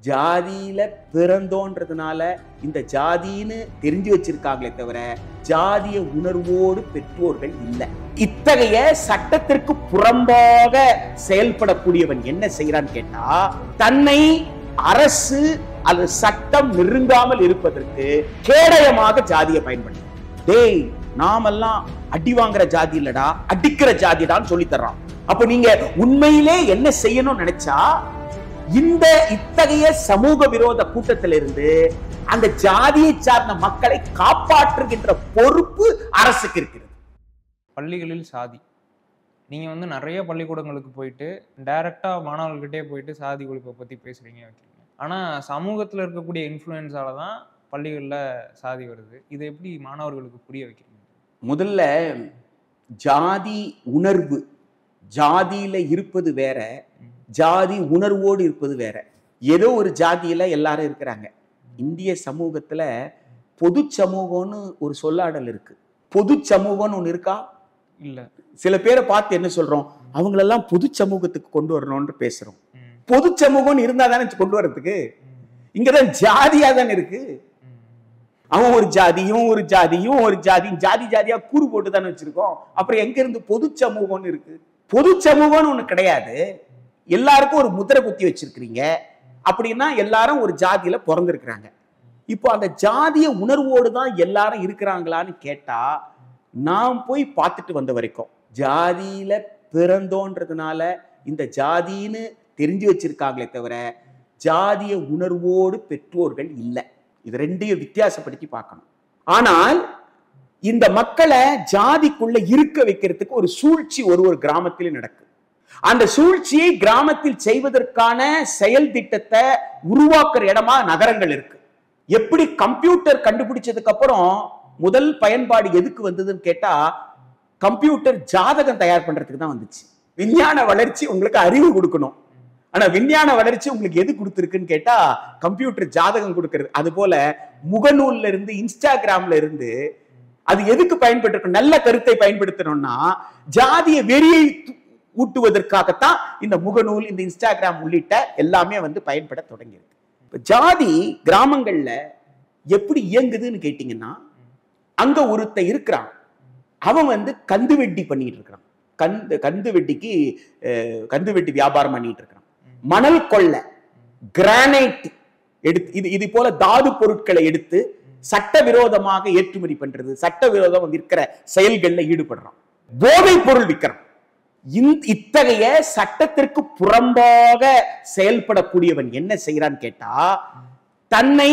ஜாதியில பிறந்தோன்றதுனால இந்த ஜாதின்னு தெரிஞ்சு வச்சிருக்காங்களே தவிர ஜாதிய உணர்வோடு பெற்றோர்கள் இல்லை. இத்தகைய சட்டத்திற்கு புறம்பாக செயல்படக்கூடியவன் என்ன செய்யறான்னு கேட்டா, தன்னை அரசு அல்லது சட்டம் நெருங்காமல் இருப்பதற்கு கேடயமாக ஜாதியை பயன்படுத்தும். டேய், நாமெல்லாம் அடி வாங்குற ஜாதி இல்லடா, அடிக்கிற ஜாதிடான்னு சொல்லி தர்றான். அப்ப நீங்க உண்மையிலே என்ன செய்யணும்னு நினைச்சா, இந்த இத்தகைய சமூக விரோத கூட்டத்திலிருந்து அந்த ஜாதியை சார்ந்த மக்களை காப்பாற்றுகின்ற பொறுப்பு அரசுக்கு இருக்கிறது. பள்ளிகளில் சாதி, நீங்க நிறைய பள்ளிக்கூடங்களுக்கு போயிட்டு டைரக்டா மாணவர்கள்கிட்டே போயிட்டு சாதி ஒழிப்பை பத்தி பேசுறீங்க வைக்கிறீங்க. ஆனா சமூகத்துல இருக்கக்கூடிய இன்ஃப்ளூயன்ஸால தான் பள்ளிகள்ல சாதி வருது. இதை எப்படி மாணவர்களுக்கு புரிய வைக்கிறீங்க? முதல்ல ஜாதி உணர்வு, ஜாதியில இருப்பது வேற, ஜாதி உணர்வோடு இருப்பது வேற. ஏதோ ஒரு ஜாதியில எல்லாரும் இருக்கிறாங்க. இந்திய சமூகத்துல பொது சமூகம்னு ஒரு சொல்லாடல் இருக்கு. பொது சமூகம்னு ஒண்ணு இருக்கா? இல்ல. சில பேரை பார்த்து என்ன சொல்றோம், அவங்களெல்லாம் பொது சமூகத்துக்கு கொண்டு வரணும்னு பேசுறோம். பொது சமூகம்னு இருந்தா தானே கொண்டு வர்றதுக்கு. இங்கதான் ஜாதியா தானே இருக்கு. அவன் ஒரு ஜாதியும் ஒரு ஜாதியும் ஒரு ஜாதியும் ஜாதி ஜாதியா கூறு போட்டு தானே வச்சிருக்கோம். அப்புறம் எங்க இருந்து பொது சமூகம்னு இருக்கு? பொது சமூகம்னு ஒண்ணு கிடையாது. எல்லாருக்கும் ஒரு முத்திரை குத்தி வச்சிருக்கிறீங்க. அப்படின்னா எல்லாரும் ஒரு ஜாதியில பிறந்திருக்கிறாங்க. இப்போ அந்த ஜாதிய உணர்வோடு தான் எல்லாரும் இருக்கிறாங்களான்னு கேட்டா, நான் போய் பார்த்துட்டு வந்த வரைக்கும் ஜாதியில பிறந்தோன்றதுனால இந்த ஜாதின்னு தெரிஞ்சு வச்சிருக்காங்களே தவிர ஜாதிய உணர்வோடு பெற்றோர்கள் இல்லை. இது ரெண்டையும் வித்தியாசப்படுத்தி பார்க்கணும். ஆனால் இந்த மக்களை ஜாதிக்குள்ள இருக்க வைக்கிறதுக்கு ஒரு சூழ்ச்சி ஒரு கிராமத்திலே நடக்கு. அந்த சூழ்ச்சியை கிராமத்தில் செய்வதற்கான செயல் திட்டத்தை உருவாக்குற இடமா நகரங்கள் இருக்கு. எப்படி கம்ப்யூட்டர் கண்டுபிடிச்சதுக்கு அப்புறம் முதல் பயன்பாடு எதுக்கு வந்ததுன்னு கேட்டா, கம்ப்யூட்டர் ஜாதகம் தயார் பண்றதுக்கு தான் வந்துச்சு. விஞ்ஞான வளர்ச்சி உங்களுக்கு அறிவு கொடுக்கணும். ஆனா விஞ்ஞான வளர்ச்சி உங்களுக்கு எது கொடுத்துருக்குன்னு கேட்டா, கம்ப்யூட்டர் ஜாதகம் கொடுக்கிறது. அது போல முகநூல்ல இருந்து இன்ஸ்டாகிராம்ல இருந்து அது எதுக்கு பயன்பட்டு, நல்ல கருத்தை பயன்படுத்தணும்னா ஜாதிய வெறியை ஊட்டுவதற்காகத்தான் இந்த முகநூல், இந்த இன்ஸ்டாகிராம் உள்ளிட்ட எல்லாமே பயன்பட தொடங்கியிருக்கு. ஜாதி கிராமங்கள்ல எப்படி இயங்குதுன்னு கேட்டீங்கன்னா, அங்க ஒருத்த இருக்கிறான், அவன் கந்து வெட்டி பண்ணிட்டு இருக்கிறான். கந்து வெட்டி வியாபாரம் பண்ணிட்டு இருக்கிறான். மணல் கொள்ள, கிரானைட் எடுத்து இது போல தாது பொருட்களை எடுத்து சட்டவிரோதமாக ஏற்றுமதி பண்றது, சட்டவிரோதம் விற்கிற செயல்கள்ல ஈடுபடுறான். போதை பொருள் விற்கிறான். இத்தகைய சட்டத்திற்கு புறம்பாக செயல்படக்கூடியவன் என்ன செய்யறான்னு கேட்டா, தன்னை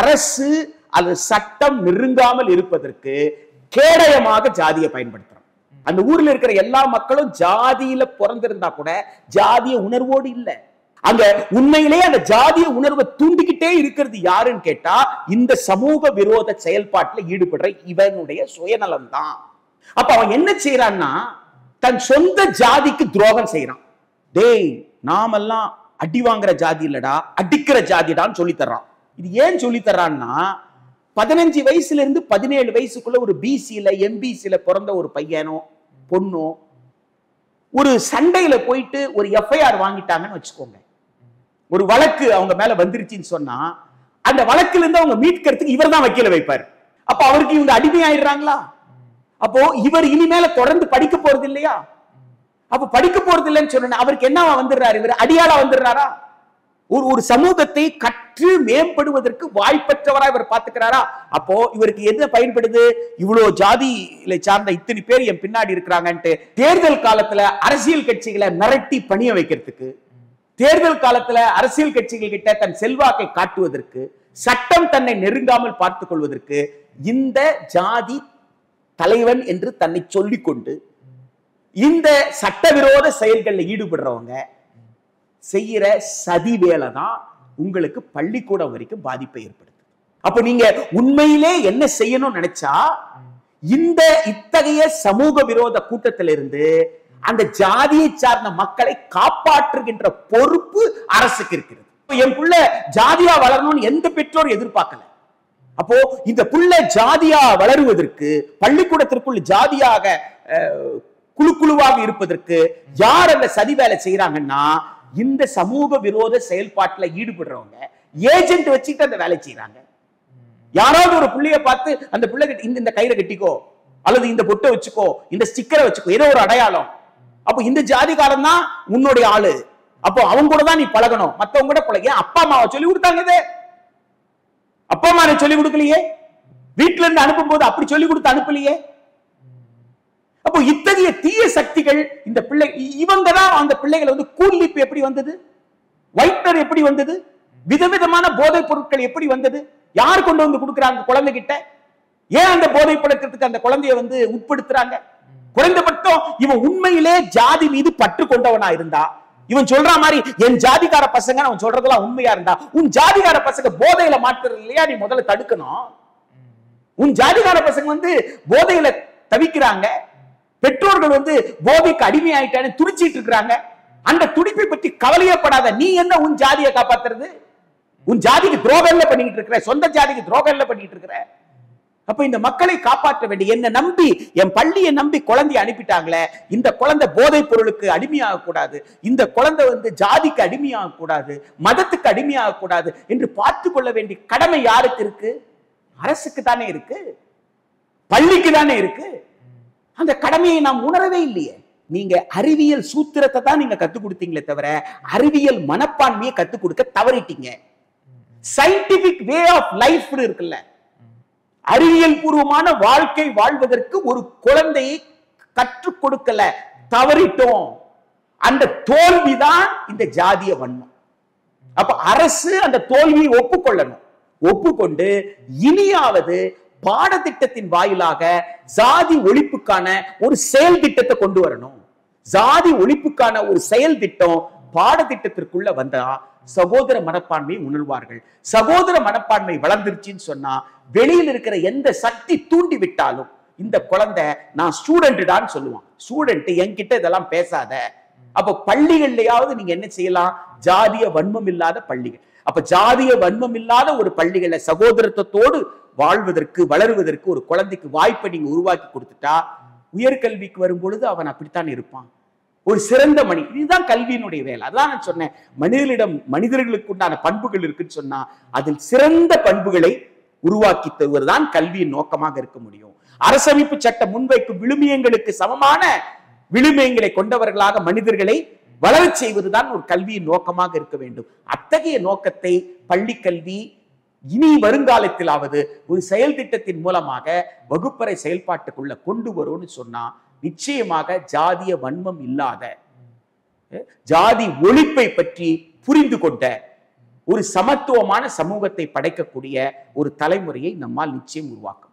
அரசு அல்லது சட்டம் நெருங்காமல் இருப்பதற்கு கேடயமாக ஜாதியை பயன்படுத்துறான். அந்த ஊர்ல இருக்கிற எல்லா மக்களும் ஜாதியில பிறந்திருந்தா கூட ஜாதிய உணர்வோடு இல்லை. அங்க உண்மையிலே அந்த ஜாதிய உணர்வை தூண்டிக்கிட்டே இருக்கிறது யாருன்னு கேட்டா, இந்த சமூக விரோத செயல்பாட்டுல ஈடுபடுற இவனுடைய சுயநலம் தான். அப்ப அவன் என்ன செய்யறான்னா, தன் சொந்த ஜாதிக்கு துரோகம் செய்யறான். டேய், நாமெல்லாம் அடி வாங்குற ஜாதி இல்லடா, அடிக்கிற ஜாதிடான்னு சொல்லி தர்றான். இது ஏன் சொல்லி தர்றான்னா, 15 வயசுல இருந்து 17 வயசுக்குள்ள ஒரு பிசியில எம்பிசியில பிறந்த ஒரு பையனோ பொண்ணோ ஒரு சண்டையில போயிட்டு ஒரு எஃப்ஐஆர் வாங்கிட்டாங்கன்னு வச்சுக்கோங்க. ஒரு வழக்கு அவங்க மேல வந்துருச்சுன்னு சொன்னா, அந்த வழக்குல இருந்து அவங்க மீட்கிறதுக்கு இவர் தான் வக்கீல வைப்பாரு. அப்ப அவருக்கு இவங்க அடிமையாயிடுறாங்களா? அப்போ இவர் இனிமேல தொடர்ந்து படிக்க போறது இல்லையா? அப்ப படிக்க போறது இல்லைன்னு சொன்ன அவருக்கு என்னவா வந்துடுறாரு? இவர் அடியாளா வந்துடுறாரா? ஒரு சமூகத்தை கற்று மேம்படுவதற்கு வாய்ப்பற்றவரா இவர் பாத்துக்கிறாரா? அப்போ இவருக்கு எது பயன்படுது? இவ்வளவு ஜாதியில சார்ந்த இத்தனை பேர் என் பின்னாடி இருக்கிறாங்கன்ட்டு தேர்தல் காலத்துல அரசியல் கட்சிகளை மிரட்டி பணிய வைக்கிறதுக்கு, தேர்தல் காலத்துல அரசியல் கட்சிகள் கிட்ட தன் செல்வாக்கை காட்டுவதற்கு, சட்டம் தன்னை நெருங்காமல் பார்த்துக் கொள்வதற்கு இந்த ஜாதி தலைவன் என்று தன்னை சொல்லிக் கொண்டு இந்த சட்டவிரோத செயல்களில் ஈடுபடுறவங்க செய்யற சதி வேலை தான் உங்களுக்கு பள்ளிக்கூடம் வரைக்கும் பாதிப்பை ஏற்படுது. அப்ப நீங்க உண்மையிலே என்ன செய்யணும்னு நினைச்சா, இந்த இத்தகைய சமூக விரோத கூட்டத்திலிருந்து அந்த ஜாதியை சார்ந்த மக்களை காப்பாற்றுகின்ற பொறுப்பு அரசுக்கு இருக்கிறது. என் புள்ள ஜாதியா வளரணும்னு எந்த பெற்றோர் எதிர்பார்க்கல. அப்போ இந்த புள்ள ஜாதியா வளருவதற்கு, பள்ளிக்கூடத்திற்குள் ஜாதியாக குழுவாக இருப்பதற்கு யார் அந்த சதி வேலை செய்யறாங்கன்னா, இந்த சமூக விரோத செயல்பாட்டுல ஈடுபடுறவங்க ஏஜென்ட் வச்சுக்கிட்டு அந்த வேலை செய்யறாங்க. யாராவது ஒரு பிள்ளைய பார்த்து அந்த பிள்ளை இந்த கயிறை கட்டிக்கோ, அல்லது இந்த பொட்டை வச்சுக்கோ, இந்த ஸ்டிக்கரை வச்சுக்கோ, ஏதோ ஒரு அடையாளம். அப்போ இந்த ஜாதிகாரன் தான் உன்னுடைய ஆளு, அப்போ அவங்க கூட தான் நீ பழகணும், மத்தவங்க கூட பழக. அப்பா அம்மாவை சொல்லி கொடுத்தாங்க. இது அப்பா அம்மா சொல்லி கொடுக்கலையே, வீட்டுல இருந்து அனுப்பும் போது அப்படி சொல்லி கொடுத்து அனுப்பலையே. அப்போ இத்தகைய தீய சக்திகள் இந்த பிள்ளை, இவங்க தான் அந்த பிள்ளைகள் வந்து கூலிப் எப்படி வந்தது, வைட்னர் எப்படி வந்தது, விதவிதமான போதைப் பொருட்கள் எப்படி வந்தது, யார் கொண்டு வந்து கொடுக்குறாங்க குழந்தை கிட்ட, ஏன் அந்த போதை பழக்கத்துக்கு அந்த குழந்தைய வந்து உட்படுத்துறாங்க? குறைந்தபட்சம் இவன் உண்மையிலே ஜாதி மீது பற்று கொண்டவனா இருந்தா, இவன் சொல்ற மாதிரி என் ஜாதிகார பசங்க அவன் சொல்றதெல்லாம் உண்மையா இருந்தா, உன் ஜாதிகார பசங்க போதையில மாற்றுறது இல்லையா, நீ முதல்ல தடுக்கணும். உன் ஜாதிகார பசங்க வந்து போதையில தவிக்கிறாங்க, பெற்றோர்கள் வந்து போதைக்கு அடிமையாயிட்டான்னு துடிச்சிட்டு இருக்கிறாங்க. அந்த துடிப்பை பற்றி கவலையப்படாத நீ என்ன உன் ஜாதியை காப்பாத்துறது? உன் ஜாதிக்கு துரோகம் பண்ணிட்டு இருக்கிற, சொந்த ஜாதிக்கு துரோகம் பண்ணிட்டு இருக்கிற. அப்ப இந்த மக்களை காப்பாற்ற வேண்டிய, என்ன நம்பி என் பள்ளியை நம்பி குழந்தைய அனுப்பிட்டாங்களே, இந்த குழந்தை போதைப் பொருளுக்கு அடிமையாக கூடாது, இந்த குழந்தை வந்து ஜாதிக்கு அடிமையாக கூடாது, மதத்துக்கு அடிமையாக கூடாது என்று பார்த்து கொள்ள வேண்டிய கடமை யாருக்கு இருக்கு? அரசுக்கு தானே இருக்கு, பள்ளிக்கு தானே இருக்கு. அந்த கடமையை நாம் உணரவே இல்லையே. நீங்க அறிவியல் சூத்திரத்தை தான் நீங்க கத்துக் கொடுத்தீங்களே தவிர அறிவியல் மனப்பான்மையை கத்துக் கொடுக்க தவறிட்டீங்க. சயின்டிபிக் வே ஆஃப் லைஃப் இருக்குல்ல, அறிவியல் பூர்வமான வாழ்க்கை வாழ்வதற்கு ஒரு குழந்தையை கற்றுக் கொடுக்கல, தவறிட்டோம். அந்த தோல்விதான் இந்த ஜாதிய வன்மம். அப்ப அரசு அந்த தோல்வியை ஒப்புக்கொள்ளணும். ஒப்புக்கொண்டு இனியாவது பாடத்திட்டத்தின் வாயிலாக ஜாதி ஒழிப்புக்கான ஒரு செயல் திட்டத்தை கொண்டு வரணும். ஜாதி ஒழிப்புக்கான ஒரு செயல் திட்டம் பாடத்திட்டத்திற்குள்ள வந்தா சகோதர மனப்பான்மையை உணர்வார்கள். சகோதர மனப்பான்மை வளர்ந்துருச்சுன்னு சொன்னா வெளியில் இருக்கிற எந்த சக்தி தூண்டி விட்டாலும் இந்த குழந்தை நான் ஸ்டூடெண்ட் சொல்லுவான். ஸ்டூடெண்ட் என்கிட்ட இதெல்லாம் பேசாத. அப்ப பள்ளிகள்லயாவது நீங்க என்ன செய்யலாம்? ஜாதிய வன்மம் இல்லாத பள்ளிகள். அப்ப ஜாதிய வன்மம் இல்லாத ஒரு பள்ளிகளை சகோதரத்தோடு வாழ்வதற்கு வளருவதற்கு ஒரு குழந்தைக்கு வாய்ப்பை நீங்க உருவாக்கி கொடுத்துட்டா உயர்கல்விக்கு வரும் பொழுது அவன் அப்படித்தான் இருப்பான், ஒரு சிறந்த மணி. இதுதான் கல்வியினுடைய வேலை. அதான் நான் சொன்னேன், மனிதர்களுக்கு உண்டான பண்புகள் இருக்குன்னு சொன்னா அதில் சிறந்த பண்புகளை உருவாக்கி தருவதுதான் கல்வியின் நோக்கமாக இருக்க முடியும். அரசமைப்பு சட்டம் முன்வைக்கும் விழுமியங்களுக்கு சமமான விழுமியங்களை கொண்டவர்களாக மனிதர்களை வளரச் செய்வதுதான் ஒரு கல்வியின் நோக்கமாக இருக்க வேண்டும். அத்தகைய நோக்கத்தை பள்ளி கல்வி இனி வருங்காலத்திலாவது ஒரு செயல் திட்டத்தின் மூலமாக வகுப்பறை செயல்பாட்டுக்குள்ள கொண்டு வரும்னு சொன்னா நிச்சயமாக ஜாதிய வன்மம் இல்லாத, ஜாதி ஒழிப்பை பற்றி புரிந்து கொண்ட ஒரு சமத்துவமான சமூகத்தை படைக்கக்கூடிய ஒரு தலைமுறையை நம்மால் நிச்சயம் உருவாக்க